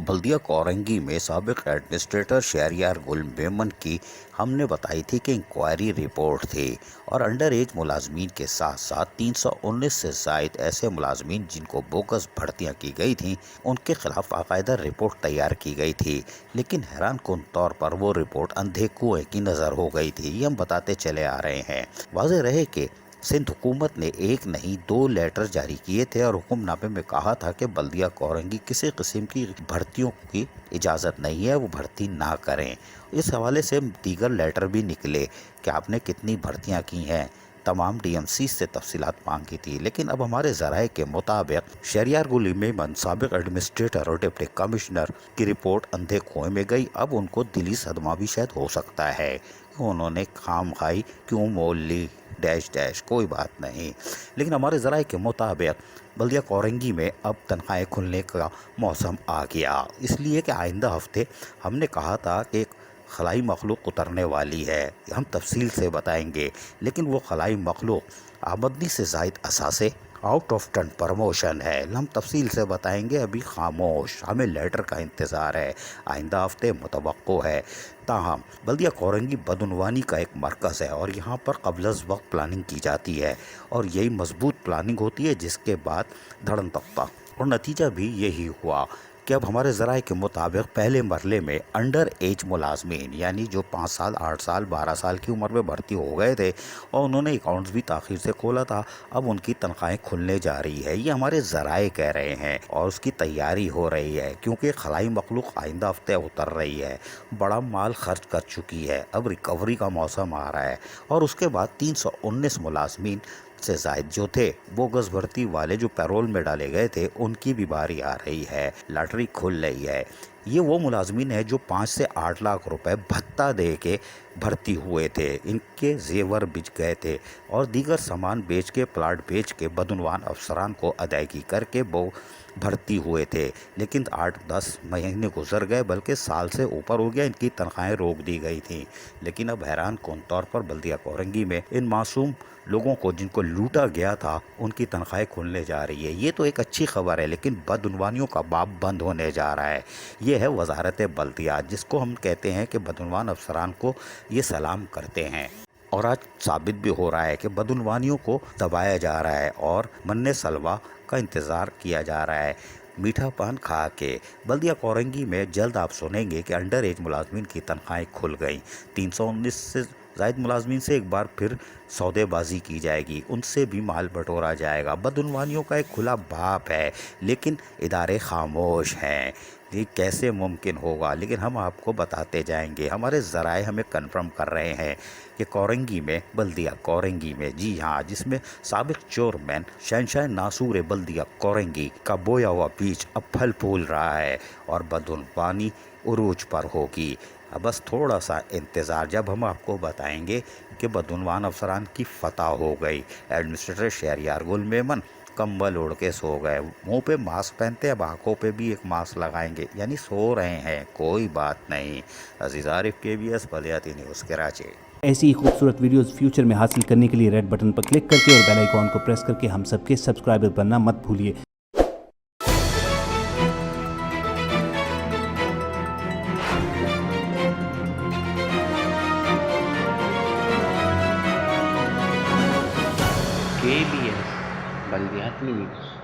بلدیہ کورنگی میں سابق ایڈمنسٹریٹر شہریار گل میمن کی ہم نے بتائی تھی کہ انکوائری رپورٹ تھی اور انڈر ایج ملازمین کے ساتھ ساتھ 319 سے زائد ایسے ملازمین جن کو بوگس بھرتیاں کی گئی تھیں ان کے خلاف باقاعدہ رپورٹ تیار کی گئی تھی، لیکن حیران کن طور پر وہ رپورٹ اندھے کنویں کی نظر ہو گئی تھی۔ یہ ہم بتاتے چلے آ رہے ہیں۔ واضح رہے کہ سندھ حکومت نے ایک نہیں 2 لیٹر جاری کیے تھے اور حکم نامے میں کہا تھا کہ بلدیہ کورنگی کسی قسم کی بھرتیوں کی اجازت نہیں ہے، وہ بھرتی نہ کریں۔ اس حوالے سے دیگر لیٹر بھی نکلے کہ آپ نے کتنی بھرتیاں کی ہیں، تمام ڈی ایم سی سے تفصیلات مانگی تھی، لیکن اب ہمارے ذرائع کے مطابق شہریار گل میمن سابق ایڈمنسٹریٹر اور ڈپٹی کمشنر کی رپورٹ اندھے کنویں میں گئی۔ اب ان کو دلی صدمہ بھی شاید ہو سکتا ہے کہ انہوں نے خام خائی کیوں مول لی کوئی بات نہیں، لیکن ہمارے ذرائع کے مطابق بلدیہ کورنگی میں اب تنخواہیں کھلنے کا موسم آ گیا، اس لیے کہ آئندہ ہفتے ہم نے کہا تھا کہ ایک خلائی مخلوق اترنے والی ہے، ہم تفصیل سے بتائیں گے، لیکن وہ خلائی مخلوق آمدنی سے زائد اثاثے آؤٹ آف ٹرن پروموشن ہے، ہم تفصیل سے بتائیں گے، ابھی خاموش، ہمیں لیٹر کا انتظار ہے، آئندہ ہفتے متوقع ہے۔ تاہم بلدیہ کورنگی بدعنوانی کا ایک مرکز ہے اور یہاں پر قبل از وقت پلاننگ کی جاتی ہے اور یہی مضبوط پلاننگ ہوتی ہے جس کے بعد دھڑن تختہ، اور نتیجہ بھی یہی ہوا کہ اب ہمارے ذرائع کے مطابق پہلے مرحلے میں انڈر ایج ملازمین یعنی جو 5 سال 8 سال 12 سال کی عمر میں بھرتی ہو گئے تھے اور انہوں نے اکاؤنٹس بھی تاخیر سے کھولا تھا، اب ان کی تنخواہیں کھلنے جا رہی ہے، یہ ہمارے ذرائع کہہ رہے ہیں اور اس کی تیاری ہو رہی ہے کیونکہ خلائی مخلوق آئندہ ہفتے اتر رہی ہے، بڑا مال خرچ کر چکی ہے، اب ریکوری کا موسم آ رہا ہے اور اس کے بعد 319 ملازمین سے زائد جو تھے بوگس بھرتی والے جو پیرول میں ڈالے گئے تھے ان کی بھی باری آ رہی ہے، لاٹری کھل رہی ہے۔ یہ وہ ملازمین ہیں جو 5 سے 8 لاکھ روپے بھتہ دے کے بھرتی ہوئے تھے، ان کے زیور بچ گئے تھے اور دیگر سامان بیچ کے پلاٹ بیچ کے بدعنوان افسران کو ادائیگی کر کے وہ بھرتی ہوئے تھے، لیکن 8-10 مہینے گزر گئے بلکہ سال سے اوپر ہو گیا، ان کی تنخواہیں روک دی گئی تھیں، لیکن اب حیران کن طور پر بلدیہ کورنگی میں ان معصوم لوگوں کو جن کو لوٹا گیا تھا ان کی تنخواہیں کھلنے جا رہی ہے۔ یہ تو ایک اچھی خبر ہے، لیکن بدعنوانیوں کا باب بند ہونے جا رہا ہے۔ یہ ہے وزارت بلدیہ جس کو ہم کہتے ہیں کہ بدعنوان افسران کو یہ سلام کرتے ہیں، اور آج ثابت بھی ہو رہا ہے کہ بدعنوانیوں کو دبایا جا رہا ہے اور منِ سلوہ کا انتظار کیا جا رہا ہے، میٹھا پان کھا کے۔ بلدیہ کورنگی میں جلد آپ سنیں گے کہ انڈر ایج ملازمین کی تنخواہیں کھل گئیں، 319 سے زائد ملازمین سے ایک بار پھر سودے بازی کی جائے گی، ان سے بھی مال بٹورا جائے گا۔ بدعنوانیوں کا ایک کھلا باب ہے لیکن ادارے خاموش ہیں، یہ کیسے ممکن ہوگا؟ لیکن ہم آپ کو بتاتے جائیں گے، ہمارے ذرائع ہمیں کنفرم کر رہے ہیں کہ کورنگی میں بلدیہ کورنگی میں، جی ہاں، جس میں سابق چیئرمین شہنشاہ ناصور بلدیہ کورنگی کا بویا ہوا بیج اب پھل پھول رہا ہے اور بدعنوانی عروج پر ہوگی۔ بس تھوڑا سا انتظار، جب ہم آپ کو بتائیں گے کہ بدعنوان افسران کی فتح ہو گئی۔ ایڈمنسٹریٹر شہریار گل میمن کمبل اوڑھ کے سو گئے، منہ پہ ماسک پہنتے ہیں، اب آنکھوں پہ بھی ایک ماسک لگائیں گے، یعنی سو رہے ہیں، کوئی بات نہیں۔ عزیز عارف KBS بلدیاتی نیوز کراچی۔ ایسی ہی خوبصورت ویڈیوز فیوچر میں حاصل کرنے کے لیے ریڈ بٹن پر کلک کر کے اور بیل آئیکن کو پریس کر کے ہم سب کے سبسکرائبر بننا مت بھولیے۔ KBS بلدیاتی نیوز۔